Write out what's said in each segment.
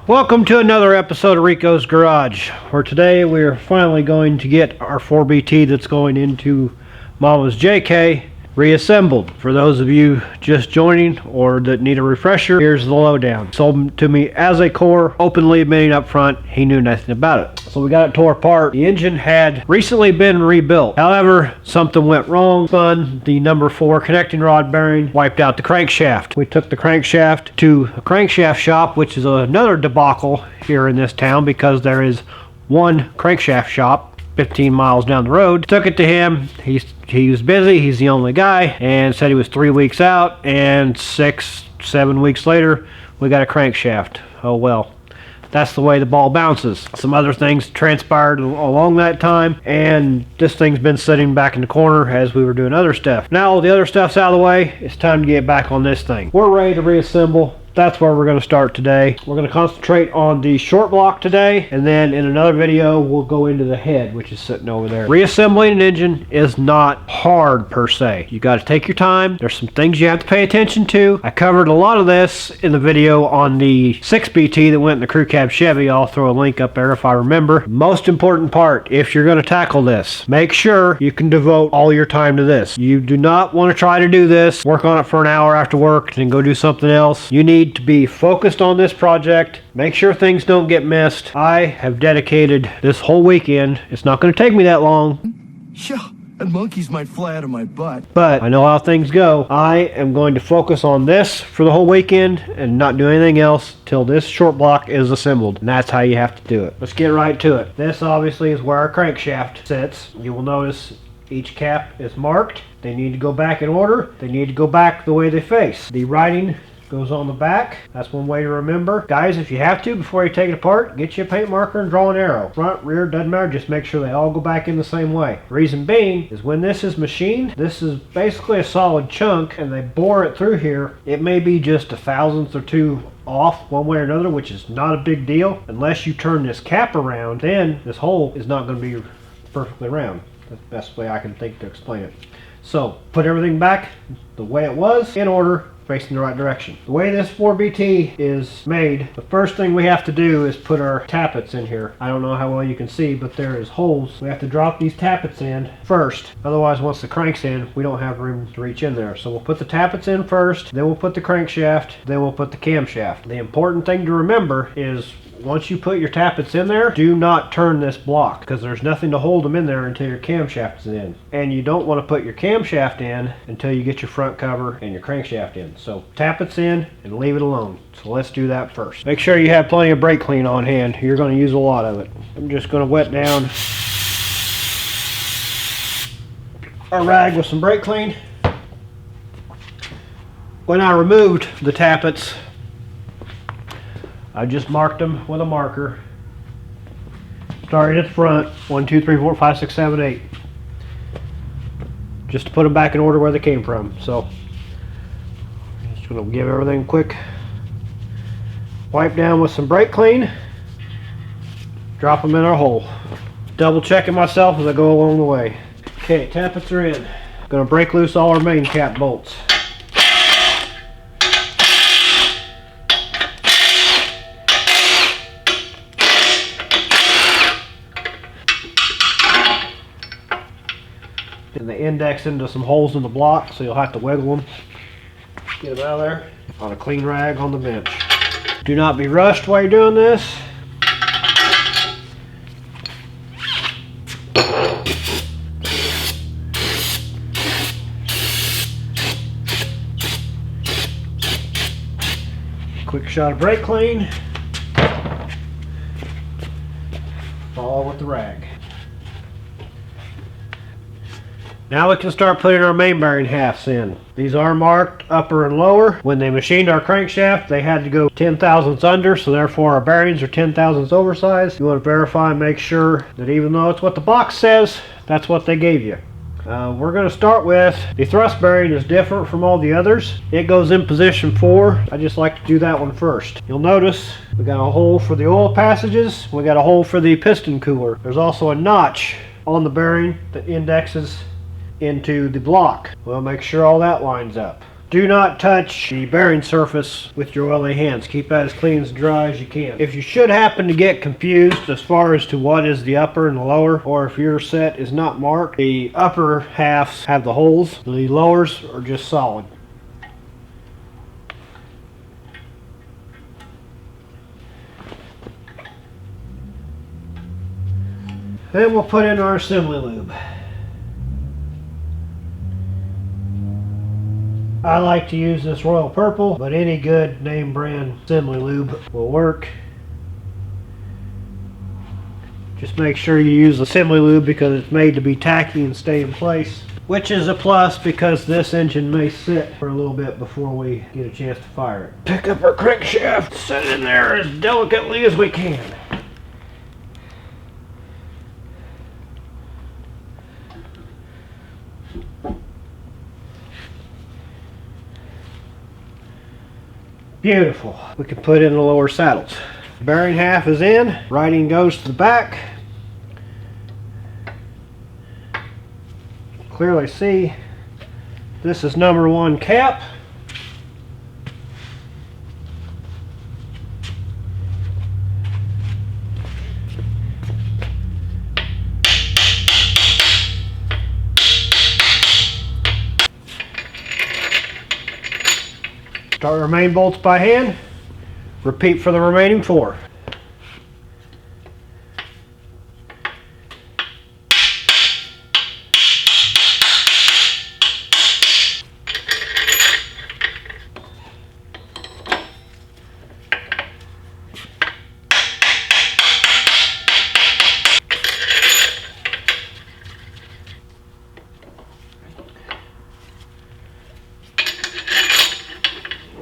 Welcome to another episode of Rico's Garage, where today we're finally going to get our 4BT that's going into Mama's JK reassembled. For those of you just joining or that need a refresher, here's the lowdown. Sold to me as a core, openly admitting up front he knew nothing about it. So we got it tore apart. The engine had recently been rebuilt. However, something went wrong. Spun the number 4 connecting rod bearing, wiped out the crankshaft. We took the crankshaft to a crankshaft shop, which is another debacle here in this town because there is one crankshaft shop 15 miles down the road. Took it to him. He was busy. He's the only guy, and said he was 3 weeks out, and 6-7 weeks later we got a crankshaft. Oh well, that's the way the ball bounces. Some other things transpired along that time, and this thing's been sitting back in the corner as we were doing other stuff. Now all the other stuff's out of the way, it's time to get back on this thing. We're ready to reassemble. That's where we're going to start today. We're going to concentrate on the short block today, and then in another video we'll go into the head, which is sitting over there. Reassembling an engine is not hard per se. You got to take your time. There's some things you have to pay attention to. I covered a lot of this in the video on the 6BT that went in the crew cab Chevy. I'll throw a link up there if I remember. Most important part, if you're going to tackle this, make sure you can devote all your time to this. You do not want to try to do this, work on it for an hour after work, and go do something else. You need to be focused on this project. Make sure things don't get missed. I have dedicated this whole weekend. It's not going to take me that long. Yeah, and monkeys might fly out of my butt. But I know how things go. I am going to focus on this for the whole weekend and not do anything else till this short block is assembled. And that's how you have to do it. Let's get right to it. This obviously is where our crankshaft sits. You will notice each cap is marked. They need to go back in order. They need to go back the way they face. The writing goes on the back. That's one way to remember. Guys, if you have to, before you take it apart, get you a paint marker and draw an arrow. Front, rear, doesn't matter. Just make sure they all go back in the same way. Reason being is when this is machined, this is basically a solid chunk, and they bore it through here. It may be just a thousandth or two off one way or another, which is not a big deal. Unless you turn this cap around, then this hole is not going to be perfectly round. That's the best way I can think to explain it. So put everything back the way it was, in order, facing the right direction. The way this 4BT is made, the first thing we have to do is put our tappets in here. I don't know how well you can see, but there is holes. We have to drop these tappets in first. Otherwise, once the crank's in, we don't have room to reach in there. So we'll put the tappets in first, then we'll put the crankshaft, then we'll put the camshaft. The important thing to remember is once you put your tappets in there, do not turn this block, because there's nothing to hold them in there until your camshaft is in. And you don't want to put your camshaft in until you get your front cover and your crankshaft in. So tappets in and leave it alone. So let's do that first. Make sure you have plenty of brake clean on hand. You're going to use a lot of it. I'm just going to wet down our rag with some brake clean. When I removed the tappets, I just marked them with a marker. Starting at the front, 1, 2, 3, 4, 5, 6, 7, 8. Just to put them back in order where they came from. So, just gonna give everything a quick wipe down with some brake clean. Drop them in our hole. Double checking myself as I go along the way. Okay, tappets are in. Gonna break loose all our main cap bolts. And they index into some holes in the block, so you'll have to wiggle them. Get them out of there on a clean rag on the bench. Do not be rushed while you're doing this. Quick shot of brake clean. Follow with the rag. Now we can start putting our main bearing halves in. These are marked upper and lower. When they machined our crankshaft, they had to go 10 thousandths under, so therefore our bearings are 10 thousandths oversized. You want to verify and make sure that even though it's what the box says, that's what they gave you. We're going to start with the thrust bearing is different from all the others. It goes in position 4. I just like to do that one first. You'll notice we got a hole for the oil passages. We got a hole for the piston cooler. There's also a notch on the bearing that indexes into the block. We'll make sure all that lines up. Do not touch the bearing surface with your oily hands. Keep that as clean and dry as you can. If you should happen to get confused as far as to what is the upper and the lower, or if your set is not marked, the upper halves have the holes, the lowers are just solid. Then we'll put in our assembly lube. I like to use this Royal Purple, but any good name brand assembly lube will work. Just make sure you use assembly lube because it's made to be tacky and stay in place, which is a plus because this engine may sit for a little bit before we get a chance to fire it. Pick up our crankshaft, set it in there as delicately as we can. Beautiful. We can put in the lower saddles. Bearing half is in, righting goes to the back. Clearly see this is number 1 cap. Start our main bolts by hand. Repeat for the remaining 4.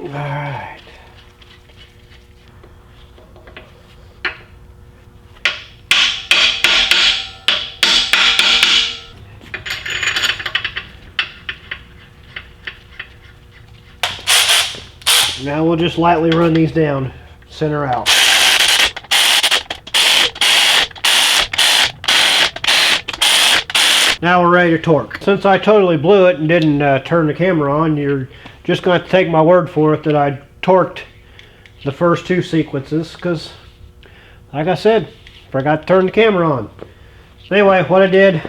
Alright. Now we'll just lightly run these down, center out. Now we're ready to torque. Since I totally blew it and didn't turn the camera on, you're just going to have to take my word for it that I torqued the first 2 sequences because, like I said, forgot to turn the camera on. Anyway, what I did,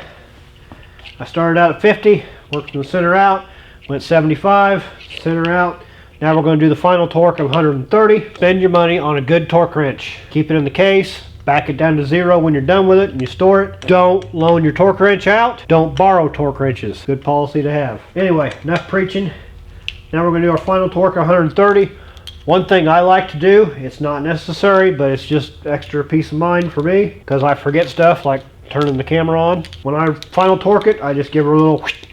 I started out at 50, worked from the center out, went 75, center out. Now we're going to do the final torque of 130. Spend your money on a good torque wrench. Keep it in the case. Back it down to 0 when you're done with it and you store it. Don't loan your torque wrench out. Don't borrow torque wrenches. Good policy to have. Anyway, enough preaching. Now we're going to do our final torque of 130. One thing I like to do, it's not necessary, but it's just extra peace of mind for me because I forget stuff like turning the camera on. When I final torque it, I just give her a little whoosh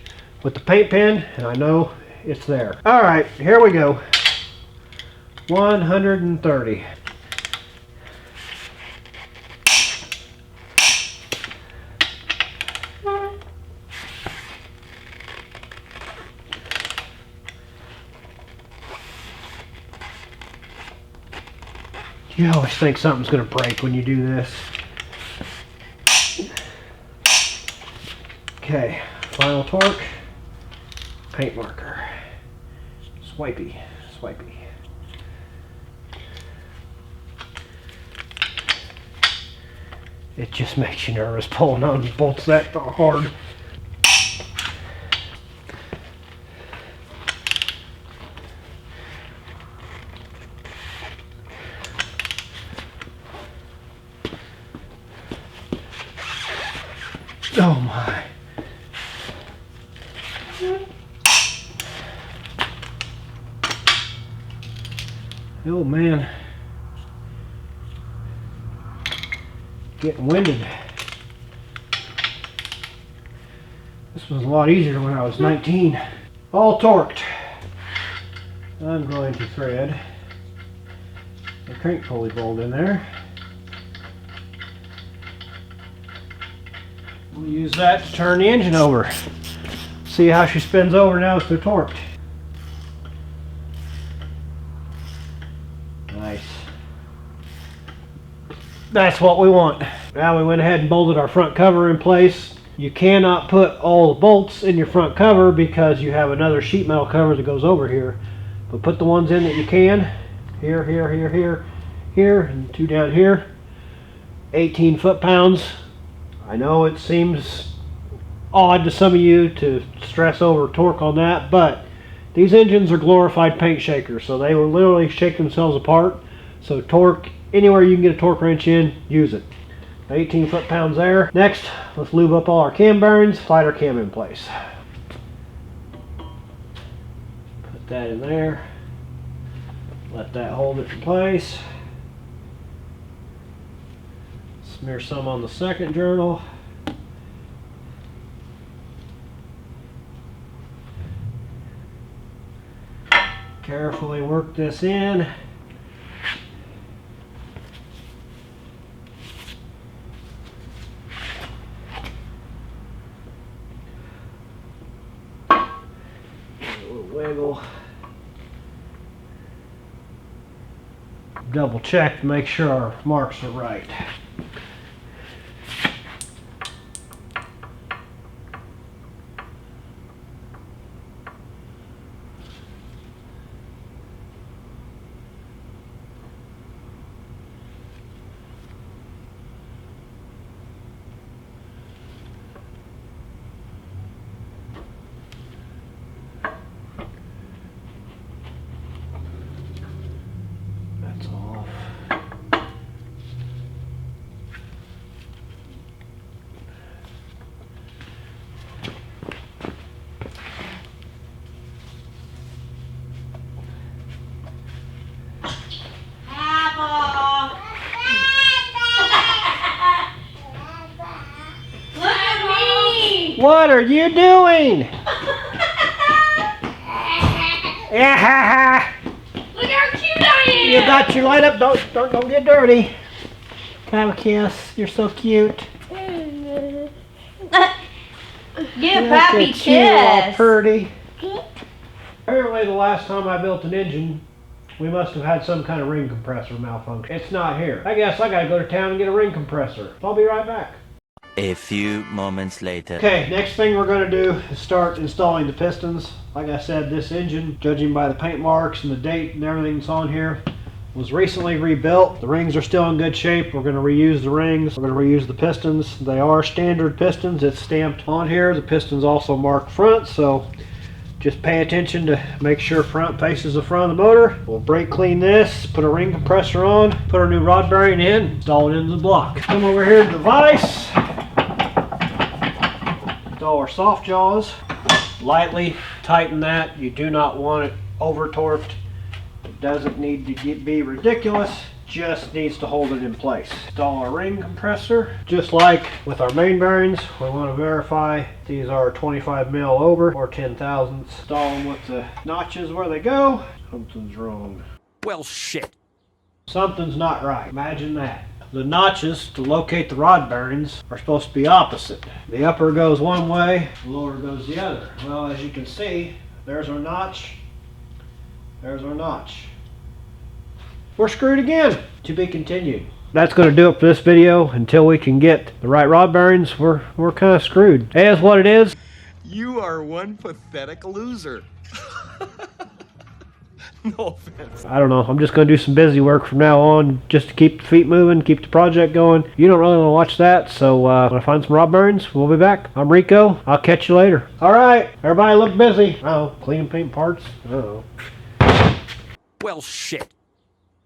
with the paint pen and I know it's there. Alright, here we go. 130. You always think something's going to break when you do this. Okay, final torque, paint marker, swipey, swipey. It just makes you nervous pulling on bolts that hard. Oh my. Oh man. Getting winded. This was a lot easier when I was 19. All torqued. I'm going to thread a crank pulley bolt in there. We'll use that to turn the engine over. See how she spins over now that they're torqued. Nice. That's what we want. Now we went ahead and bolted our front cover in place. You cannot put all the bolts in your front cover because you have another sheet metal cover that goes over here. But put the ones in that you can. Here, here, here, here, here, and 2 down here. 18 foot-pounds. I know it seems odd to some of you to stress over torque on that, but these engines are glorified paint shakers, so they will literally shake themselves apart. So torque, anywhere you can get a torque wrench in, use it. 18 foot-pounds there. Next, let's lube up all our cam bearings, slide our cam in place. Put that in there. Let that hold it in place. Smear some on the second journal. Carefully work this in. A little wiggle. Double check to make sure our marks are right. That's off. What are you doing? Yeah. Look how cute I am! You got your light up. Don't get dirty. Have a kiss. You're so cute. Give Pappy Look at you, all kiss. pretty. Apparently, the last time I built an engine, we must have had some kind of ring compressor malfunction. It's not here. I guess I gotta go to town and get a ring compressor. I'll be right back. A few moments later. Okay, next thing we're going to do is start installing the pistons. Like I said, this engine, judging by the paint marks and the date and everything that's on here, was recently rebuilt. The rings are still in good shape. We're going to reuse the rings. We're going to reuse the pistons. They are standard pistons. It's stamped on here. The pistons also marked front, so just pay attention to make sure front faces the front of the motor. We'll brake clean this, put a ring compressor on, put our new rod bearing in, install it into the block. Come over here to the vise. Install our soft jaws. Lightly tighten that. You do not want it over torqued. It doesn't need to be ridiculous, just needs to hold it in place. Install our ring compressor. Just like with our main bearings, we want to verify these are 25 mil over or 10 thousandths. Install them with the notches where they go. Something's wrong. Well, shit. Something's not right. Imagine that. The notches to locate the rod bearings are supposed to be opposite. The upper goes one way, the lower goes the other. Well, as you can see, there's our notch. There's our notch. We're screwed again. To be continued. That's going to do it for this video. Until we can get the right rod bearings, we're kind of screwed. It is what it is. You are one pathetic loser. No offense. I don't know. I'm just going to do some busy work from now on just to keep the feet moving, keep the project going. You don't really want to watch that, so when I find some rod bearings, we'll be back. I'm Rico. I'll catch you later. All right. Everybody look busy. Oh, clean paint parts. Uh-oh. Well, shit.